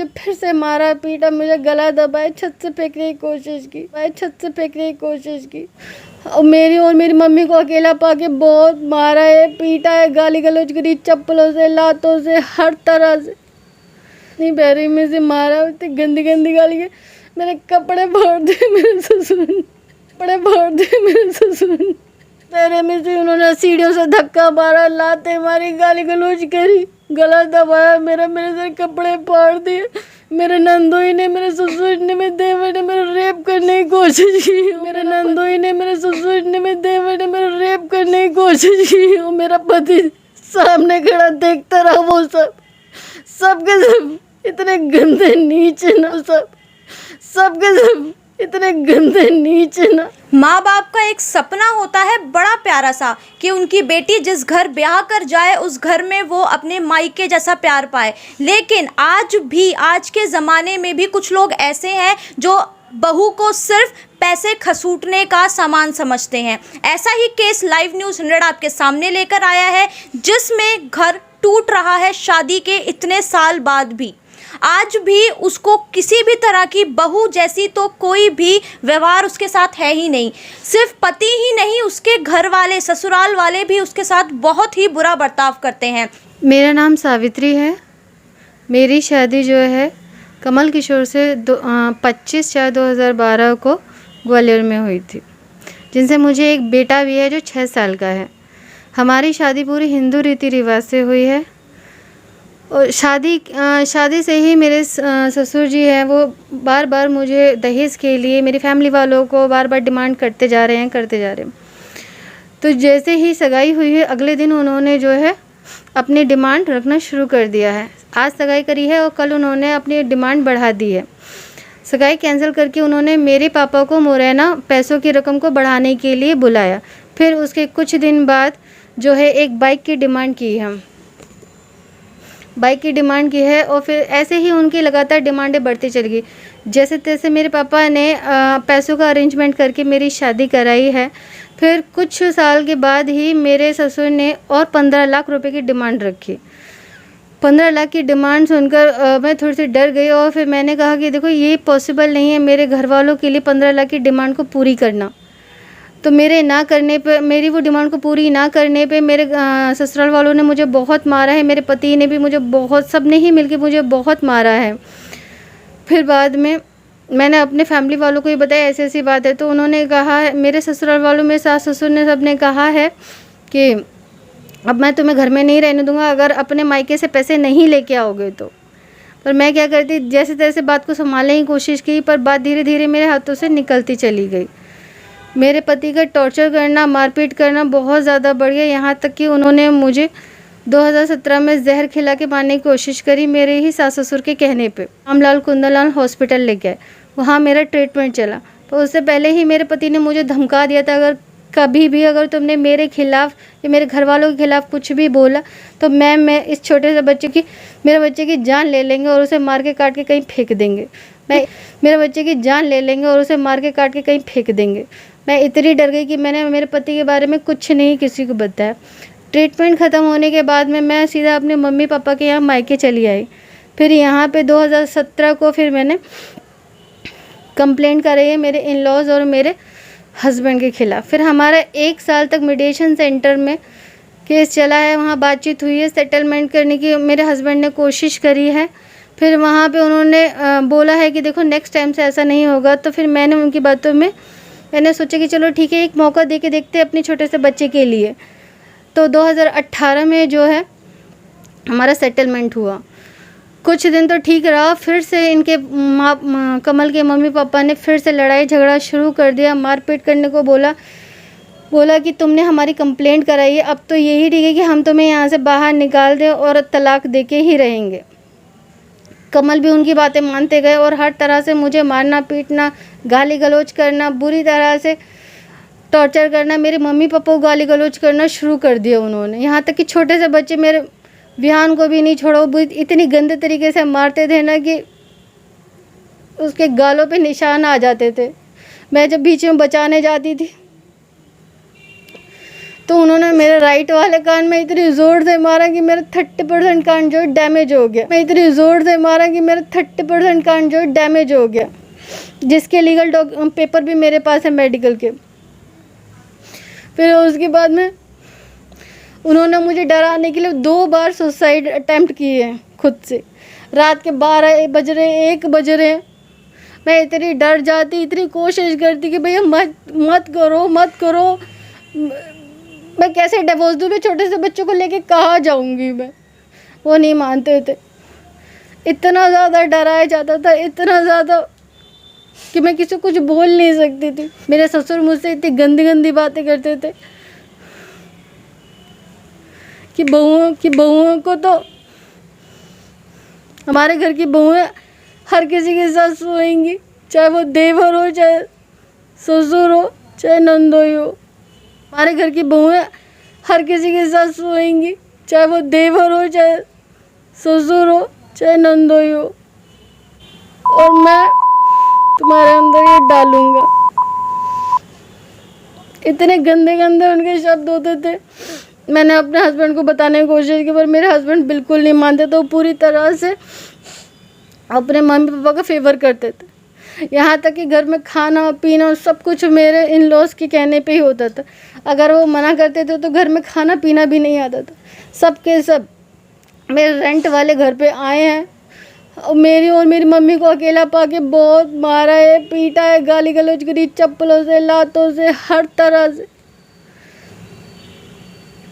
मुझे फिर से मारा पीटा, मुझे गला दबाए, छत से फेंकने की कोशिश की और मेरी मम्मी को अकेला पाके बहुत मारा है, पीटा है, गाली गलौज करी, चप्पलों से, लातों से, हर तरह से। इतनी पैरों में से मारा, इतनी गंदी गंदी गाली है। मेरे कपड़े फाड़ दिए मेरे ससुर ने। पैरे में से उन्होंने सीढ़ियों से धक्का मारा, लाते मारी, गाली गलौज करी, गला दबाया मेरे से कपड़े फाड़ दिए। मेरे नंदोई ने, मेरे ससुर ने, मेरे देवर ने मेरे रेप करने की कोशिश की। और मेरा पति सामने खड़ा देखता रहा। वो सबके सब इतने गंदे नीचे ना। माँ बाप का एक सपना होता है बड़ा प्यारा सा कि उनकी बेटी जिस घर ब्याह कर जाए उस घर में वो अपने मायके जैसा प्यार पाए। लेकिन आज के ज़माने में भी कुछ लोग ऐसे हैं जो बहू को सिर्फ पैसे खसूटने का सामान समझते हैं। ऐसा ही केस लाइव न्यूज़ 100 आपके सामने लेकर आया है, जिसमें घर टूट रहा है शादी के इतने साल बाद भी। आज भी उसको किसी भी तरह की बहू जैसी तो कोई भी व्यवहार उसके साथ है ही नहीं। सिर्फ पति ही नहीं, उसके घर वाले, ससुराल वाले भी उसके साथ बहुत ही बुरा बर्ताव करते हैं। मेरा नाम सावित्री है। मेरी शादी जो है कमल किशोर से 25/4/2012 को ग्वालियर में हुई थी, जिनसे मुझे एक बेटा भी है जो 6 साल का है। हमारी शादी पूरी हिंदू रीति रिवाज से हुई है। और शादी से ही मेरे ससुर जी हैं, वो बार बार मुझे दहेज के लिए, मेरी फैमिली वालों को बार बार डिमांड करते जा रहे हैं। तो जैसे ही सगाई हुई है, अगले दिन उन्होंने जो है अपनी डिमांड रखना शुरू कर दिया है। आज सगाई करी है और कल उन्होंने अपनी डिमांड बढ़ा दी है। सगाई कैंसिल करके उन्होंने मेरे पापा को मुरैना पैसों की रकम को बढ़ाने के लिए बुलाया। फिर उसके कुछ दिन बाद जो है एक बाइक की डिमांड की है और फिर ऐसे ही उनकी लगातार डिमांडें बढ़ती चली गई। जैसे तैसे मेरे पापा ने पैसों का अरेंजमेंट करके मेरी शादी कराई है। फिर कुछ साल के बाद ही मेरे ससुर ने और 15 लाख रुपए की डिमांड रखी। 15 लाख की डिमांड सुनकर मैं थोड़ी सी डर गई और फिर मैंने कहा कि देखो, ये पॉसिबल नहीं है मेरे घर वालों के लिए 15 लाख की डिमांड को पूरी करना। तो मेरी वो डिमांड को पूरी ना करने पे मेरे ससुराल वालों ने मुझे बहुत मारा है। मेरे पति ने भी मुझे सबने ही मिलके मुझे बहुत मारा है। फिर बाद में मैंने अपने फैमिली वालों को ये बताया ऐसी बात है। तो उन्होंने कहा, मेरे ससुराल वालों में सास ससुर ने सबने कहा है कि अब मैं तुम्हें घर में नहीं रहने दूंगा अगर अपने मायके से पैसे नहीं लेके आओगे तो। पर मैं क्या करती, जैसे तैसे बात को संभालने की कोशिश की, पर बात धीरे धीरे मेरे हाथों से निकलती चली गई। मेरे पति का टॉर्चर करना, मारपीट करना बहुत ज़्यादा बढ़ गया। यहाँ तक कि उन्होंने मुझे 2017 में जहर खिला के मारने की कोशिश करी, मेरे ही सास ससुर के कहने पे। रामलाल कुंदनलाल हॉस्पिटल ले गए, वहाँ मेरा ट्रीटमेंट चला। तो उससे पहले ही मेरे पति ने मुझे धमका दिया था, अगर कभी भी अगर तुमने मेरे खिलाफ़ या मेरे घर वालों के खिलाफ़ कुछ भी बोला तो मैं इस छोटे से मेरे बच्चे की जान ले लेंगे और उसे मार के काट के कहीं फेंक देंगे। मैं इतनी डर गई कि मैंने मेरे पति के बारे में कुछ नहीं किसी को बताया। ट्रीटमेंट ख़त्म होने के बाद में मैं सीधा अपने मम्मी पापा के यहाँ मायके चली आई। फिर यहाँ पे 2017 को फिर मैंने कंप्लेंट कराई है मेरे इन लॉज और मेरे हस्बैंड के ख़िलाफ़। फिर हमारा 1 साल तक मीडिएशन सेंटर में केस चला है, वहाँ बातचीत हुई है, सेटलमेंट करने की मेरे हस्बैंड ने कोशिश करी है। फिर वहाँ पे उन्होंने बोला है कि देखो नेक्स्ट टाइम से ऐसा नहीं होगा। तो फिर मैंने उनकी बातों में मैंने सोचा कि चलो ठीक है, एक मौका दे के देखते हैं अपने छोटे से बच्चे के लिए। तो 2018 में जो है हमारा सेटलमेंट हुआ। कुछ दिन तो ठीक रहा, फिर से इनके कमल के मम्मी पापा ने फिर से लड़ाई झगड़ा शुरू कर दिया, मारपीट करने को बोला कि तुमने हमारी कंप्लेंट कराई है, अब तो यही ठीक है कि हम तुम्हें यहाँ से बाहर निकाल दें और तलाक दे के ही रहेंगे। कमल भी उनकी बातें मानते गए और हर तरह से मुझे मारना पीटना, गाली गलौज करना, बुरी तरह से टॉर्चर करना, मेरे मम्मी पापा को गाली गलौज करना शुरू कर दिया उन्होंने। यहाँ तक कि छोटे से बच्चे मेरे विहान को भी नहीं छोड़ा, वो इतनी गंदे तरीके से मारते थे ना कि उसके गालों पे निशान आ जाते थे। मैं जब बीच में बचाने जाती थी तो उन्होंने मेरे राइट वाले कान में इतनी ज़ोर से मारा कि मेरा 30% कान जो डैमेज हो गया। मैं इतनी ज़ोर से मारा कि मेरा 30% कान जो डैमेज हो गया, जिसके लीगल पेपर भी मेरे पास है मेडिकल के। फिर उसके बाद में उन्होंने मुझे डराने के लिए 2 बार सुसाइड अटेम्प्ट किए हैं खुद से। रात के 12 बज रहे, 1 बज रहे, मैं इतनी डर जाती, इतनी कोशिश करती कि भैया मत करो। मैं कैसे डिवोर्स दूँ? मैं छोटे से बच्चों को लेके कहाँ जाऊँगी मैं? वो नहीं मानते थे। इतना ज़्यादा डराया जाता था, इतना ज़्यादा कि मैं किसी को कुछ बोल नहीं सकती थी। मेरे ससुर मुझसे इतनी गंदी बातें करते थे कि बहुओं को तो, हमारे घर की बहुएं हर किसी के साथ सोएंगी, चाहे वो देवर हो, चाहे ससुर हो, चाहे नंदोई हो। हमारे घर की बहुएं हर किसी के साथ सोएंगी, चाहे वो देवर हो, चाहे ससुर हो, चाहे नंदोई हो। और मैं तुम्हारे अंदर ये डालूंगा। इतने गंदे उनके शब्द होते थे। मैंने अपने हस्बैंड को बताने की कोशिश की, पर मेरे हस्बैंड बिल्कुल नहीं मानते। तो पूरी तरह से अपने मम्मी पापा का फेवर करते थे। यहाँ तक कि घर में खाना पीना सब कुछ मेरे इन लॉज के कहने पे ही होता था। अगर वो मना करते थे तो घर में खाना पीना भी नहीं आता था। सब के सब मेरे रेंट वाले घर पे आए हैं और मेरी मम्मी को अकेला पाके बहुत मारा है, पीटा है, गाली गलौज करी, चप्पलों से, लातों से, हर तरह से।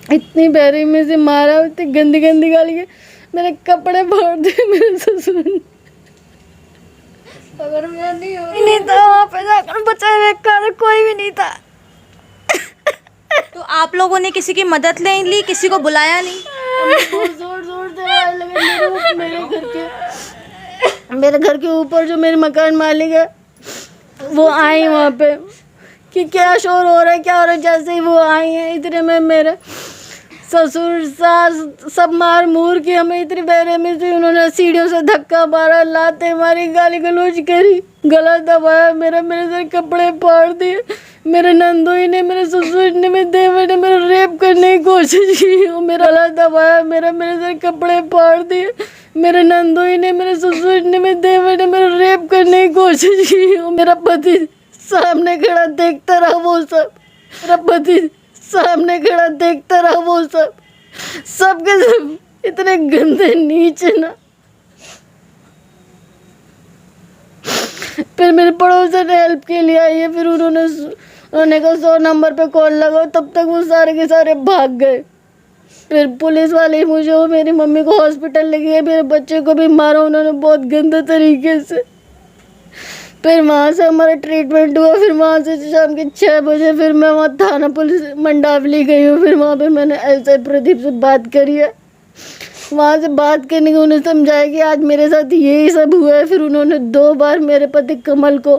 इतनी बेरहमी से मारा, इतनी गंदी गाली के मेरे कपड़े फाड़ दिए मेरे ससुर ने। अगर मैं नहीं था वहाँ पे जाकर बचाने का कोई भी नहीं था। तो आप लोगों ने किसी की मदद नहीं ली, किसी को बुलाया नहीं? जोर से लगे मेरे घर के ऊपर जो मेरे मकान मालिक है वो आई वहाँ पे कि क्या शोर हो रहा है, क्या हो रहा है। जैसे ही वो आई हैं, इतने में मेरे ससुर सास सब मार मूर के हमें इतनी बेरहमी से उन्होंने सीढ़ियों से धक्का मारा, लाते मारी, गाली गलौज करी, गला दबाया, मेरे से कपड़े फाड़ दिए। मेरे नंदोई ने, मेरे ससुर ने, मेरे देवर ने मेरा रेप करने की कोशिश की। मेरा गला दबाया, मेरे से कपड़े फाड़ दिए। मेरे नंदोई ने, मेरे ससुर ने, मेरे देवर ने मेरा रेप करने की कोशिश की। मेरा पति सामने खड़ा देखता रहा वो सब। मेरा पति सामने खड़ा देखता रहा वो सब। सबके सब इतने गंदे नीचे ना। फिर मेरे पड़ोसन ने हेल्प के लिए आई है। फिर उन्होंने कहा 100 नंबर पे कॉल लगाओ। तब तक वो सारे के सारे भाग गए। फिर पुलिस वाले मुझे और मेरी मम्मी को हॉस्पिटल ले गए। मेरे बच्चे को भी मारा उन्होंने बहुत गंदे तरीके से। फिर वहाँ से हमारा ट्रीटमेंट हुआ। फिर वहाँ से शाम के 6 बजे फिर मैं वहाँ थाना पुलिस मंडावली गई हूँ। फिर वहाँ पे मैंने एसआई प्रदीप से बात करी है। वहाँ से बात करने के उन्हें समझाया कि आज मेरे साथ यही सब हुआ है। फिर उन्होंने 2 बार मेरे पति कमल को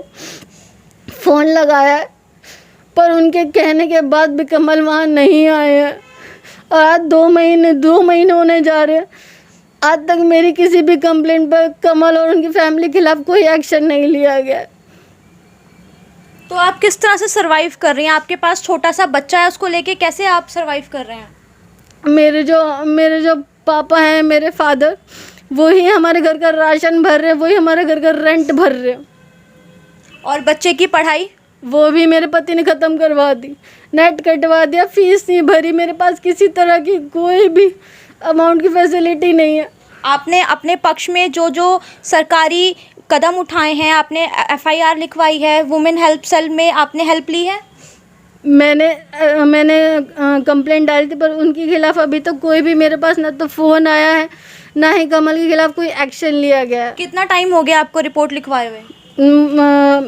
फ़ोन लगाया है, पर उनके कहने के बाद भी कमल वहाँ नहीं आए हैं। और आज 2 महीने होने जा रहे हैं। आज तक मेरी किसी भी कंप्लेंट पर कमल और उनकी फैमिली के खिलाफ कोई एक्शन नहीं लिया गया। तो आप किस तरह से सरवाइव कर रही हैं? आपके पास छोटा सा बच्चा है, उसको लेके कैसे आप सरवाइव कर रहे हैं? मेरे जो पापा हैं, मेरे फादर, वही हमारे घर का राशन भर रहे हैं, वही हमारे घर का रेंट भर रहे हैं। और बच्चे की पढ़ाई? वो भी मेरे पति ने ख़त्म करवा दी, नेट कटवा दिया, फीस नहीं भरी। मेरे पास किसी तरह की कोई भी अमाउंट की फैसिलिटी नहीं है। आपने अपने पक्ष में जो सरकारी कदम उठाए हैं, आपने FIR लिखवाई है, वुमेन हेल्प सेल में आपने हेल्प ली है? मैंने कंप्लेंट डाली थी, पर उनके खिलाफ अभी तक कोई भी मेरे पास ना तो फ़ोन आया है, ना ही कमल के खिलाफ कोई एक्शन लिया गया है। कितना टाइम हो गया आपको रिपोर्ट लिखवाए हुए?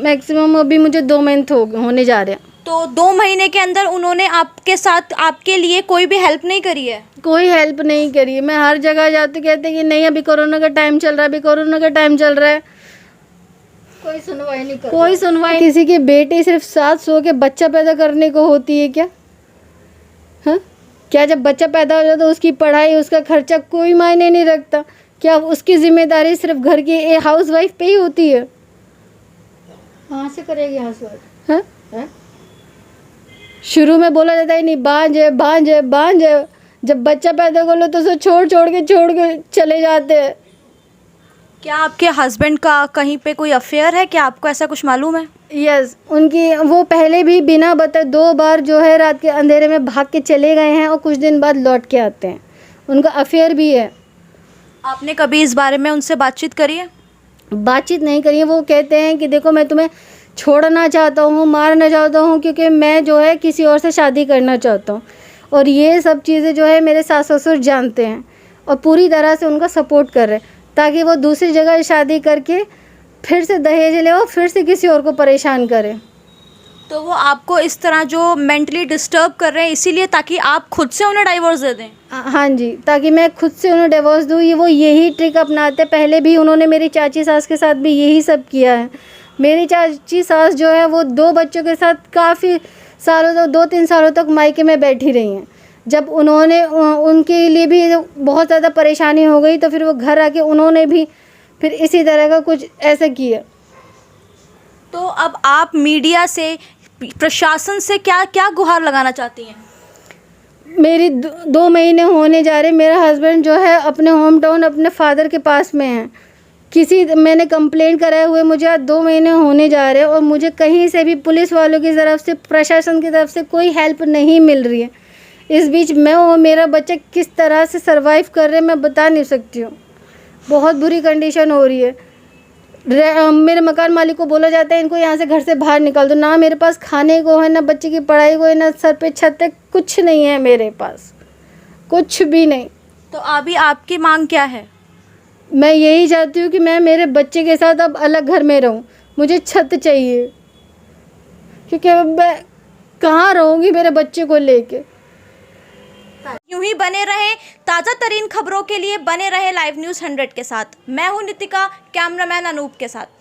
मैक्सिमम अभी मुझे 2 महीने होने जा रहे हैं। तो 2 महीने के अंदर उन्होंने आपके साथ, आपके लिए कोई भी हेल्प नहीं करी है? कोई हेल्प नहीं करी है। मैं हर जगह जाती कहते कि नहीं अभी कोरोना का टाइम चल रहा है, कोई सुनवाई। किसी की बेटी सिर्फ 7 सौ के बच्चा पैदा करने को होती है क्या? हाँ, क्या जब बच्चा पैदा हो जाता तो उसकी पढ़ाई, उसका खर्चा कोई मायने नहीं रखता? क्या उसकी जिम्मेदारी सिर्फ घर की हाउस वाइफ पे ही होती है? कहाँ से करेगी हाउस वाइफ? हाँ, शुरू में बोला जाता है नहीं बांझ है बांझ है बांझ है, जब बच्चा पैदा कर लो तो उसे छोड़ के चले जाते हैं। क्या आपके हस्बैंड का कहीं पे कोई अफेयर है? क्या आपको ऐसा कुछ मालूम है? यस, उनकी वो पहले भी बिना बताए 2 बार जो है रात के अंधेरे में भाग के चले गए हैं और कुछ दिन बाद लौट के आते हैं। उनका अफेयर भी है। आपने कभी इस बारे में उनसे बातचीत करी है? बातचीत नहीं करी है। वो कहते हैं कि देखो मैं तुम्हें छोड़ना चाहता हूँ, मारना चाहता हूँ, क्योंकि मैं जो है किसी और से शादी करना चाहता हूँ। और ये सब चीज़ें जो है मेरे सास ससुर जानते हैं और पूरी तरह से उनका सपोर्ट कर रहे हैं, ताकि वो दूसरी जगह शादी करके फिर से दहेज ले और फिर से किसी और को परेशान करे। तो वो आपको इस तरह जो मेंटली डिस्टर्ब कर रहे हैं इसीलिए ताकि आप खुद से उन्हें डाइवोर्स दे दें? हाँ जी, ताकि मैं खुद से उन्हें डिवोर्स दूँ। वो यही ट्रिक अपनाते। पहले भी उन्होंने मेरी चाची सास के साथ भी यही सब किया है। मेरी चाची सास जो है वो 2 बच्चों के साथ काफ़ी सालों तक 2-3 सालों तक मायके में बैठी रही हैं। जब उन्होंने उनके लिए भी बहुत ज़्यादा परेशानी हो गई तो फिर वो घर आके उन्होंने भी फिर इसी तरह का कुछ ऐसा किया। तो अब आप मीडिया से, प्रशासन से क्या क्या गुहार लगाना चाहती हैं? मेरी 2 महीने होने जा रहे। मेरा हस्बैंड जो है अपने होम टाउन अपने फादर के पास में है। मैंने कंप्लेंट कराए हुए मुझे आज 2 महीने होने जा रहे हैं और मुझे कहीं से भी पुलिस वालों की तरफ से, प्रशासन की तरफ से कोई हेल्प नहीं मिल रही है। इस बीच मैं और मेरा बच्चा किस तरह से सरवाइव कर रहे हैं मैं बता नहीं सकती हूँ। बहुत बुरी कंडीशन हो रही है। मेरे मकान मालिक को बोला जाता है इनको यहाँ से घर से बाहर निकाल दो। ना मेरे पास खाने को है, ना बच्चे की पढ़ाई को है, ना सर पे छत है, कुछ नहीं है मेरे पास, कुछ भी नहीं। तो अभी आपकी मांग क्या है? मैं यही चाहती हूँ कि मैं मेरे बच्चे के साथ अब अलग घर में रहूँ। मुझे छत चाहिए, क्योंकि मैं कहाँ रहूँगी मेरे बच्चे को लेके। यूं ही बने रहें, ताज़ा तरीन खबरों के लिए बने रहे लाइव न्यूज़ 100 के साथ। मैं हूं नितिका, कैमरामैन अनूप के साथ।